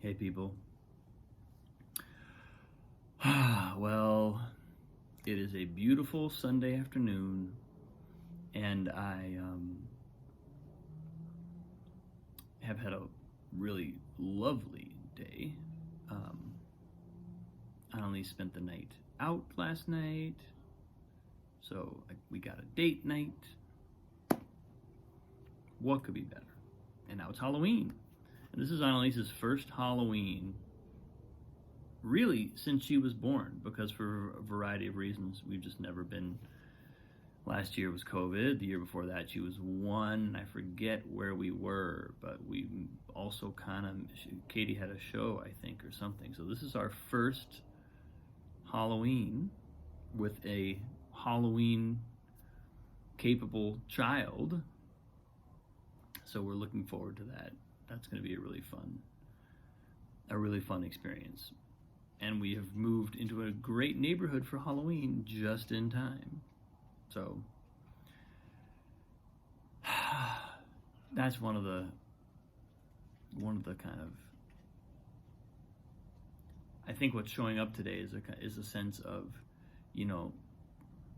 Hey people. Well, it is a beautiful Sunday afternoon, and I have had a really lovely day. Um, I only spent the night out last night, so we got a date night. What could be better? And now it's Halloween. And this is Annalise's first Halloween really since she was born, because for a variety of reasons we've just never been. Last year was COVID. The year before that she was 1. I forget where we were, but we also Katie had a show, I think, or something. So this is our first Halloween with a Halloween capable child. So we're looking forward to that. That's going to be a really fun experience. And we have moved into a great neighborhood for Halloween just in time. So that's one of the kind of, I think what's showing up today is a sense of,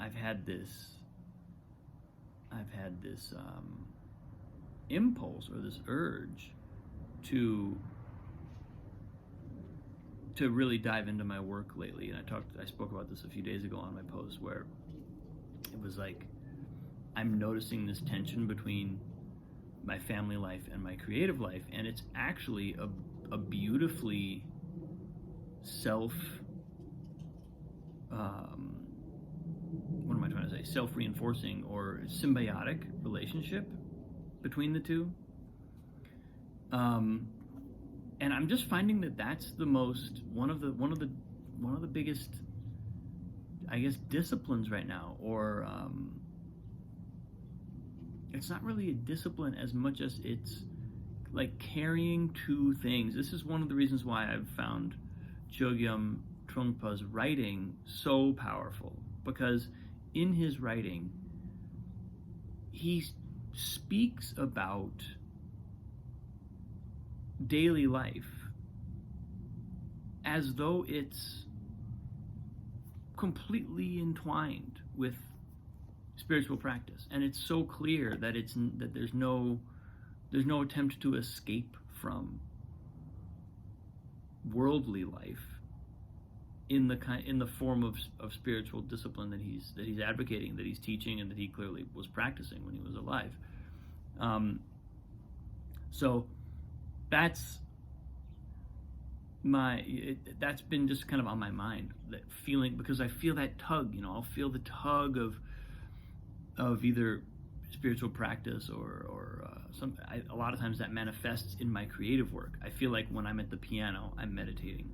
I've had this impulse or this urge to really dive into my work lately. And I spoke about this a few days ago on my post, where it was like I'm noticing this tension between my family life and my creative life, and it's actually a beautifully self-reinforcing or symbiotic relationship between the two. And I'm just finding that that's one of the biggest, I guess, disciplines right now. Or it's not really a discipline as much as it's like carrying two things. This is one of the reasons why I've found Chogyam Trungpa's writing so powerful, because in his writing he speaks about daily life as though it's completely entwined with spiritual practice, and it's so clear that there's no attempt to escape from worldly life in the form of spiritual discipline that he's advocating, that he's teaching, and that he clearly was practicing when he was alive. So that's been just kind of on my mind, that feeling, because I feel that tug. I'll feel the tug of either spiritual practice or a lot of times that manifests in my creative work. I feel like when I'm at the piano, I'm meditating.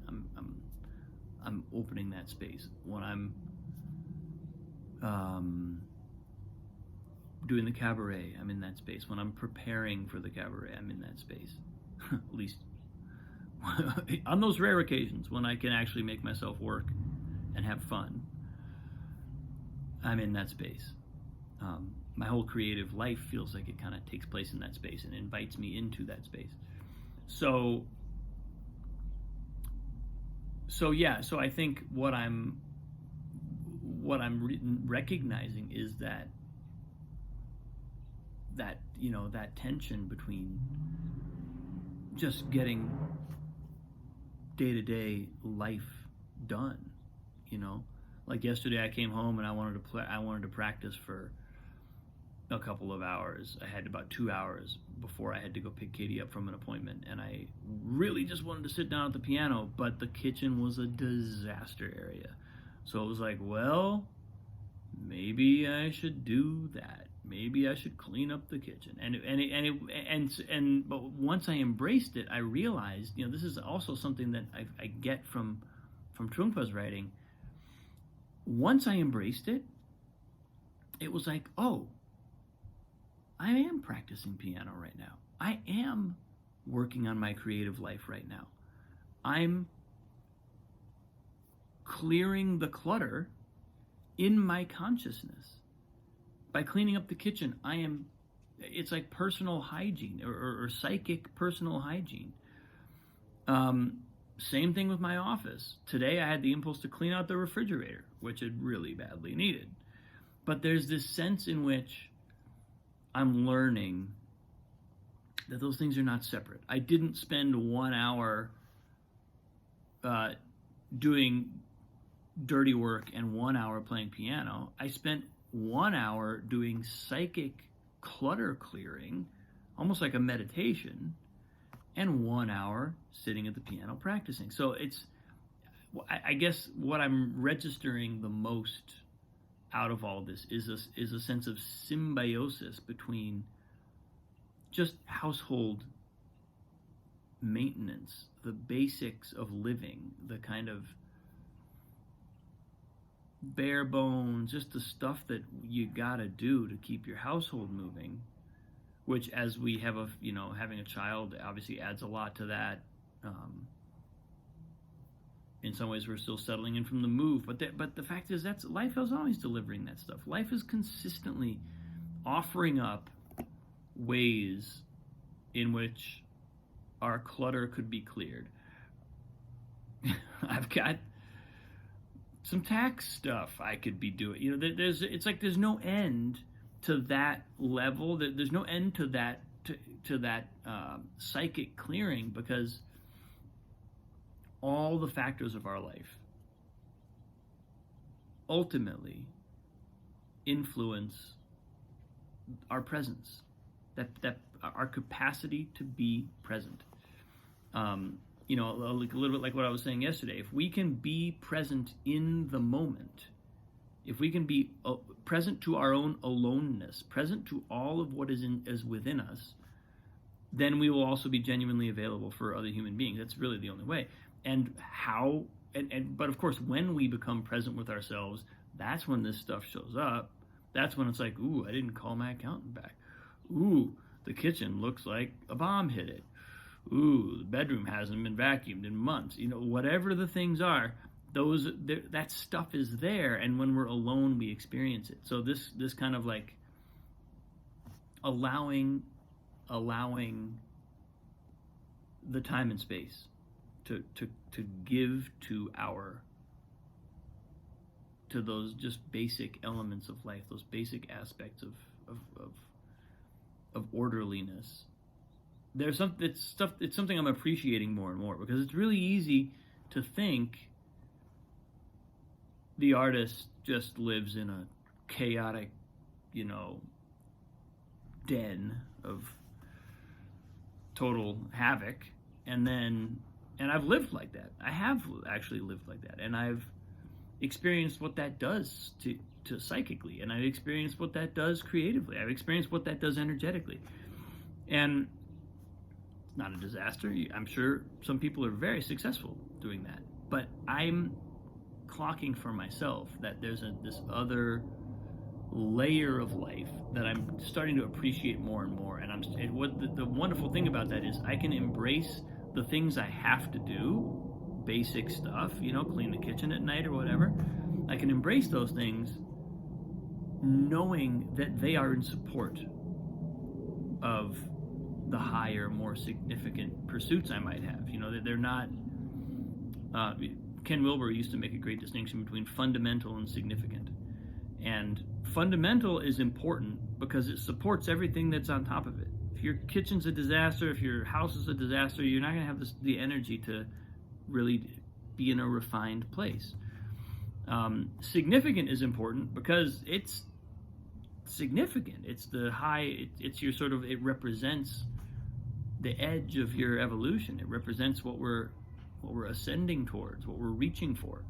I'm opening that space. When I'm doing the cabaret, I'm in that space. When I'm preparing for the cabaret, I'm in that space. At least on those rare occasions when I can actually make myself work and have fun, I'm in that space. My whole creative life feels like it kind of takes place in that space and invites me into that space. So I think what I'm recognizing is that tension between just getting day-to-day life done. Like yesterday I came home and I wanted to practice for a couple of hours. I had about 2 hours before I had to go pick Katie up from an appointment, and I really just wanted to sit down at the piano, but the kitchen was a disaster area. So it was like, well, maybe I should do that. Maybe I should clean up the kitchen. But once I embraced it, I realized, this is also something that I get from Trungpa's writing. Once I embraced it, it was like, oh, I am practicing piano right now. I am working on my creative life right now. I'm clearing the clutter in my consciousness. By cleaning up the kitchen, it's like personal hygiene or psychic personal hygiene. Same thing with my office. Today I had the impulse to clean out the refrigerator, which it really badly needed. But there's this sense in which I'm learning that those things are not separate. I didn't spend 1 hour doing dirty work and 1 hour playing piano. I spent 1 hour doing psychic clutter clearing, almost like a meditation, and 1 hour sitting at the piano practicing. So I guess what I'm registering the most out of all this is a sense of symbiosis between just household maintenance, the basics of living, the kind of bare bones, just the stuff that you gotta do to keep your household moving, which, as we have having a child obviously adds a lot to that. In some ways we're still settling in from the move, but the fact is that's life is always delivering that stuff. Life is consistently offering up ways in which our clutter could be cleared. I've got some tax stuff I could be doing. There's no end to that level. There's no end to that psychic clearing, because all the factors of our life ultimately influence our presence, that our capacity to be present. A little bit like what I was saying yesterday. If we can be present in the moment, if we can be present to our own aloneness, present to all of what is within us, then we will also be genuinely available for other human beings. That's really the only way. But of course, when we become present with ourselves, that's when this stuff shows up. That's when it's like, ooh, I didn't call my accountant back. Ooh, the kitchen looks like a bomb hit it. Ooh, the bedroom hasn't been vacuumed in months. Whatever the things are, that stuff is there, and when we're alone, we experience it. So this kind of like allowing the time and space to give to those just basic elements of life, those basic aspects of orderliness. It's something I'm appreciating more and more, because it's really easy to think the artist just lives in a chaotic, den of total havoc, and I've lived like that. I have actually lived like that, and I've experienced what that does to psychically, and I've experienced what that does creatively. I've experienced what that does energetically, and it's not a disaster. I'm sure some people are very successful doing that, but I'm clocking for myself that there's this other layer of life that I'm starting to appreciate more and more. And the wonderful thing about that is I can embrace the things I have to do, basic stuff, clean the kitchen at night or whatever. I can embrace those things knowing that they are in support of the higher, more significant pursuits I might have. That they're not. Ken Wilber used to make a great distinction between fundamental and significant. And fundamental is important because it supports everything that's on top of it. If your kitchen's a disaster, if your house is a disaster, you're not going to have the energy to really be in a refined place. Significant is important because it's significant. It's it's your sort of, it represents the edge of your evolution. It represents what we're ascending towards, what we're reaching for.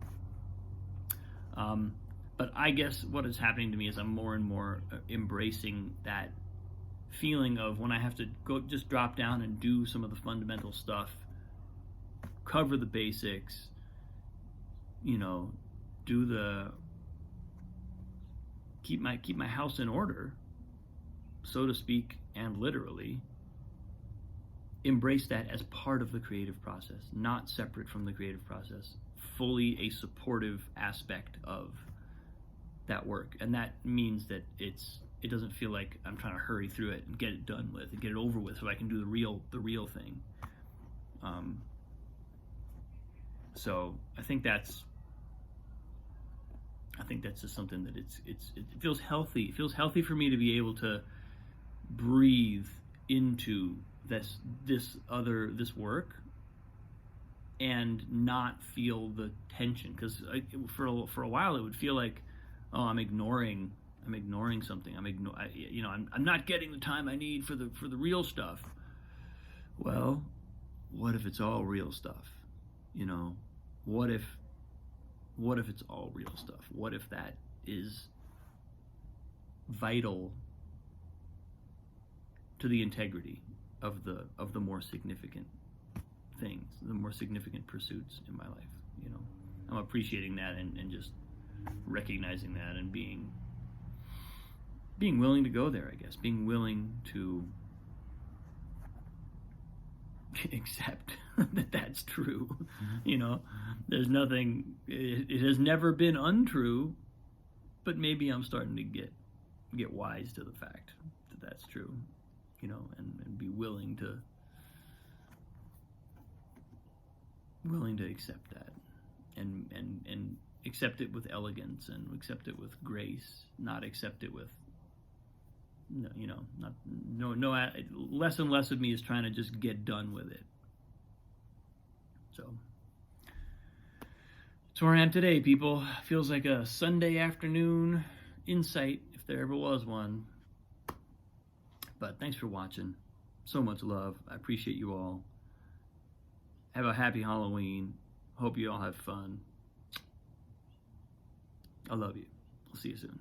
But I guess what is happening to me is I'm more and more embracing that feeling of when I have to go just drop down and do some of the fundamental stuff, cover the basics, keep my house in order, so to speak, and literally embrace that as part of the creative process, not separate from the creative process, fully a supportive aspect of that work. And that means that it doesn't feel like I'm trying to hurry through it and get it done with and get it over with so I can do the real thing. So I think that's just something that it feels healthy. It feels healthy for me to be able to breathe into this work and not feel the tension, because for a while it would feel like, oh, I'm ignoring something. I'm not getting the time I need for the real stuff. Well, what if it's all real stuff? What if it's all real stuff? What if that is vital to the integrity of the more significant things, the more significant pursuits in my life? I'm appreciating that and just recognizing that and being willing to go there, I guess. Being willing to accept that that's true. There's nothing, it has never been untrue, but maybe I'm starting to get wise to the fact that that's true, and be willing to accept that and accept it with elegance and accept it with grace, not accept it with less and less of me is trying to just get done with it. So that's where I am today, people. Feels like a Sunday afternoon insight, if there ever was one. But thanks for watching. So much love. I appreciate you all. Have a happy Halloween. Hope you all have fun. I love you. I'll see you soon.